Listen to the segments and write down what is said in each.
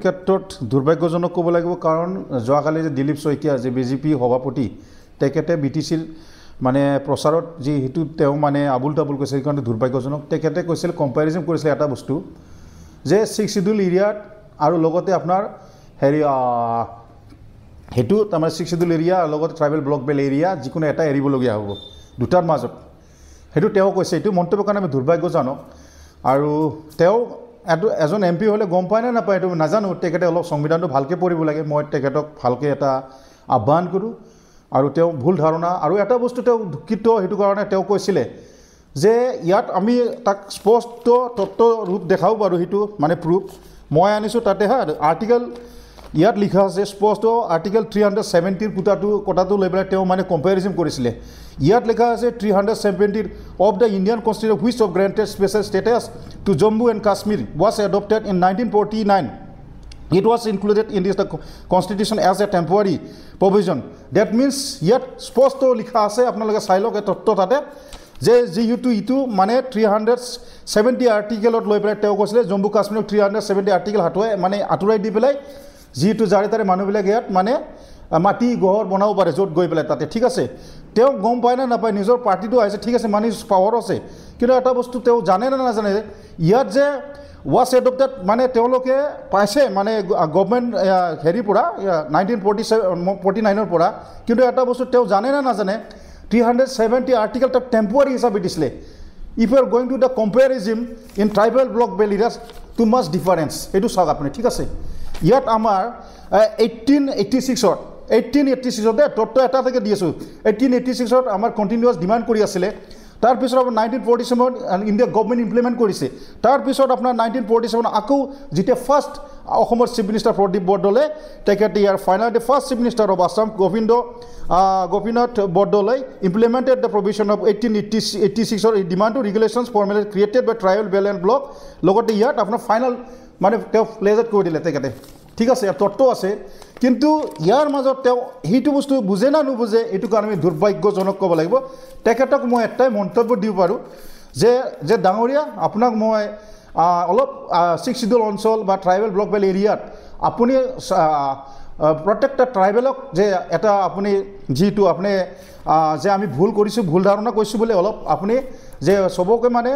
ক্ষেত্ৰত দুৰ্ভাগ্যজনক ক'ব লাগিব কাৰণ যোৱাকালি যে দিলীপ শইকীয়া যে বিজেপি সভাপতি তেখেতে বিটিচিৰ মানে প্ৰচাৰত যি হেতু তেওঁ মানে আবুল তাবুল কৈছে সেইকাৰণে দুৰ্ভাগ্যজনক তেখেতে কৈছিল কম্পেৰিজন কৰিছিল এটা বস্তু যে 6 শিডিউল এৰিয়াত আৰু লগতে আপোনাৰ হেৰি হেতু তাৰমানে 6 শিডিউল এৰিয়া আৰু লগতে ট্ৰাইবেল ব্লক বেল এৰিয়া যিকোনো এটা এৰিবলগীয়া হ'ব দুটাৰ মাজত হেতু তেওঁ কৈছে এইটো মন্তব্যৰ কাৰণে আমি দুৰ্ভাগ্যজনক আৰু তেওঁ এজন এমপি হলে গম পায় না নাপায় এইটো নাজানো তেখেতে অলপ সংবিধানটো ভালকৈ পঢ়িব লাগে মই তেখেতক ভালকৈ এটা আহ্বান কৰোঁ আৰু তেওঁ ভুল ধাৰণা আৰু এটা বস্তু তেওঁ দুঃখিত হেতু কাৰণে তেওঁ কৈছিলে যে ইয়াত আমি তাক স্পষ্ট তত্ত্ব ৰূপ দেখাও বাৰু হেতু মানে প্ৰুফ মই আনিছোঁ তাতে আৰ্টিকেল ইয়াত লিখা আছে স্পষ্ট আৰ্টিকেল 370 কথাটো লৈ পেলাই তেওঁ মানে কম্পেৰিজন কৰিছিলে ইয়াত লিখা আছে 370 of the Indian Constitution which of granted special status to Jammu and Kashmir was adopted in 1949 it was included in this the constitution as a temporary provision that means yet স্পষ্ট লিখা আছে আপোনালোকে চাই লওক এই তত্ত্ব তাতে যে ইটো মানে 370 আৰ্টিকেলত লৈ পেলাই তেওঁ কৈছিলে জম্মু কাশ্মীৰক 370 আৰ্টিকেল মানে আঁতৰাই দি পেলাই যিটো জাৰি তাৰে মানুহবিলাক ইয়াত মানে মাটি ঘৰ বনাব পাৰে য'ত গৈ পেলাই তাতে ঠিক আছে তেওঁ গম পায় না নাপায় নিজৰ পাৰ্টিটো আহিছে ঠিক আছে মানি পাৱাৰ আছে কিন্তু এটা বস্তু তেওঁ জানে না নাজানে ইয়াত যে was adopted মানে তেওঁলোকে পাইছে মানে গভৰ্ণমেণ্ট হেৰিৰ পৰা 1949 পৰা কিন্তু এটা বস্তু তেওঁ জানে না নাজানে 370 আৰ্টিকেল তাক টেম্পোৰাৰী হিচাপে দিছিলে if you are going to the comparison in tribal block belt areas too much difference এইটো চাওক আপুনি ঠিক আছে ইয়াত আমাৰ 1886 তে তত্ত্ব এটা থেকে দি আছোঁ 1886 আমাৰ কণ্টিনিউৱাছ ডিমাণ্ড কৰি আছিলে তাৰপিছত আপোনাৰ 1947 ইণ্ডিয়া গভৰ্ণমেণ্ট ইমপ্লিমেণ্ট কৰিছে তাৰপিছত আপোনাৰ 1947 আকৌ যেতিয়া ফাৰ্ষ্ট অসমৰ চিফ মিনিষ্টাৰ প্ৰদীপ বৰদলৈ তেখেতে ইয়াৰ finally first chief minister of Assam Gopinath Bordoloi implemented the provision of 1886 demand to regulations formally created by tribal belt and block লগতে ইয়াত আপোনাৰ ফাইনেল মানে তেওঁ প্লেজেট কৰি দিলে তেখেতে ঠিক আছে তত্ত্ব আছে কিন্তু ইয়াৰ মাজত তেওঁ সেইটো বস্তু বুজে না নুবুজে এইটো কাৰণে আমি দুৰ্ভাগ্যজনক ক'ব লাগিব তেখেতক মই এটাই মন্তব্য দিব পাৰোঁ যে ডাঙৰীয়া আপোনাক মই অলপ 6 শিডিউল অঞ্চল বা ট্ৰাইবেল ব্লক বেল এৰিয়াত আপুনি প্ৰত্যেকটা ট্ৰাইবেলক যে এটা আপুনি যিটো আপুনি যে আমি ভুল কৰিছোঁ ভুল ধাৰণা কৰিছোঁ বুলি অলপ আপুনি যে চবকে মানে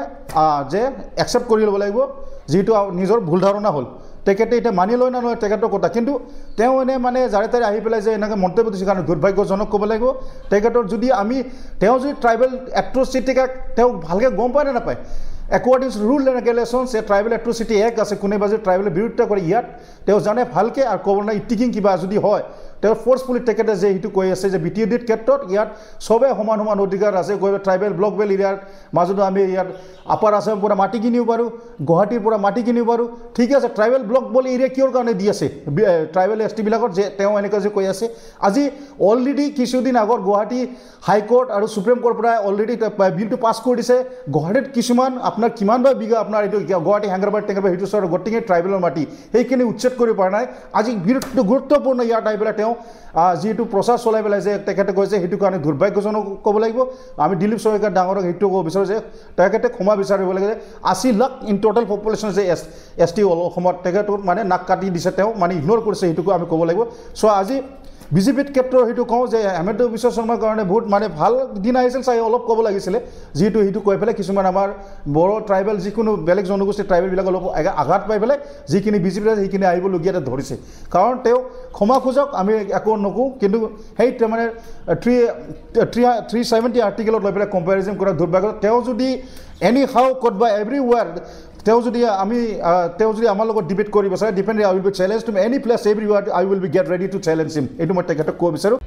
যে একচেপ্ট কৰি ল'ব লাগিব যিটো নিজৰ ভুল ধাৰণা হ'ল তেখেতে এতিয়া মানি লয় না নহয় তেখেতৰ কথা কিন্তু তেওঁ এনে মানে জাৰে তাৰে আহি পেলাই যে এনেকৈ মন্তব্য দিছে কাৰণে দুৰ্ভাগ্যজনক ক'ব লাগিব তেখেতৰ যদি তেওঁ যদি ট্ৰাইবেল এট্ৰচিটিক তেওঁ ভালকৈ গম পায় নে নাপায় according to rule and regulations a tribal atrocity act আছে কোনেবা যে ট্ৰাইবেল বিৰুদ্ধ কৰে ইয়াত তেওঁ জানে ভালকৈ আৰু ক'ব নাই ইটিকিং কিবা যদি হয় তেওঁ ফোৰ্সফুলি তেখেতে যে এইটো কৈ আছে যে বিটিএডিৰ ক্ষেত্ৰত ইয়াত সবে সমান সমান অধিকাৰ আছে গৈ ট্ৰাইবেল ব্লক বেল এৰিয়াৰ মাজত আমি ইয়াত আপাৰ আছামৰ পৰা মাটি কিনিব পাৰোঁ গুৱাহাটীৰ পৰা মাটি কিনিব পাৰোঁ ঠিক আছে ট্ৰাইবেল ব্লক বেল এৰিয়া কিয়ৰ কাৰণে দি আছে ট্ৰাইবেল এছটিবিলাকৰ যে তেওঁ এনেকৈ যে কৈ আছে আজি অলৰেডি কিছুদিন আগত গুৱাহাটী হাইকোৰ্ট আৰু সুপ্ৰিম কোৰ্টৰ পৰা অলৰেডি বিলটো পাছ কৰি দিছে গুৱাহাটীত কিছুমান আপোনাৰ কিমান বা বিঘা আপোনাৰ এইটো গুৱাহাটী হেংগাৰবাৰী টেংগাৰবাৰী সেইটো চৰ গোটেই ট্ৰাইবেলৰ মাটি সেইখিনি উচ্ছেদ কৰিব পৰা নাই আজি গুৰুত্বপূৰ্ণ ইয়াত আহি পেলাই তেওঁ যিটো প্ৰচাৰ চলাই পেলাই যে তেখেতে কৈছে সেইটো কাৰণে দুৰ্ভাগ্যজনক ক'ব লাগিব আমি দিলীপ শইকীয়া ডাঙৰক সেইটো ক'ব বিচাৰোঁ যে তেখেতে ক্ষমা বিচাৰিব লাগে যে 80 লাখ ইন টোটেল পপুলেশ্যন যে এছটি অসমত তেখেতৰ মানে নাক কাটি দিছে তেওঁ মানে ইগন'ৰ কৰিছে সেইটোকো আমি ক'ব লাগিব চ' আজি বিজেপিৰ ক্ষেত্ৰত সেইটো কওঁ যে হেমন্ত বিশ্ব শৰ্মাৰ কাৰণে বহুত মানে ভাল দিন আহিছিল চাই অলপ ক'ব লাগিছিলে যিহেতু সেইটো কৈ পেলাই কিছুমান আমাৰ বড়ো ট্ৰাইবেল যিকোনো বেলেগ জনগোষ্ঠীৰ ট্ৰাইবেলবিলাক অলপ আঘাত পাই পেলাই যিখিনি বিজেপি আছে সেইখিনি আহিবলগীয়াতে ধৰিছে কাৰণ তেওঁ ক্ষমা খোজক আমি একো নকওঁ কিন্তু সেই মানে 370 আৰ্টিকেলত লৈ পেলাই কম্পেৰিজন কৰা দুৰ্ভাগ্য তেওঁ যদি এনি হাউ ক'ত বা এভৰিৱেৰ তেওঁ যদি আমাৰ লগত ডিবেট কৰিব বিচাৰে depend I will be challenge to any place everywhere I will be get ready to challenge him এইটো মই তেখেতক ক'ব বিচাৰোঁ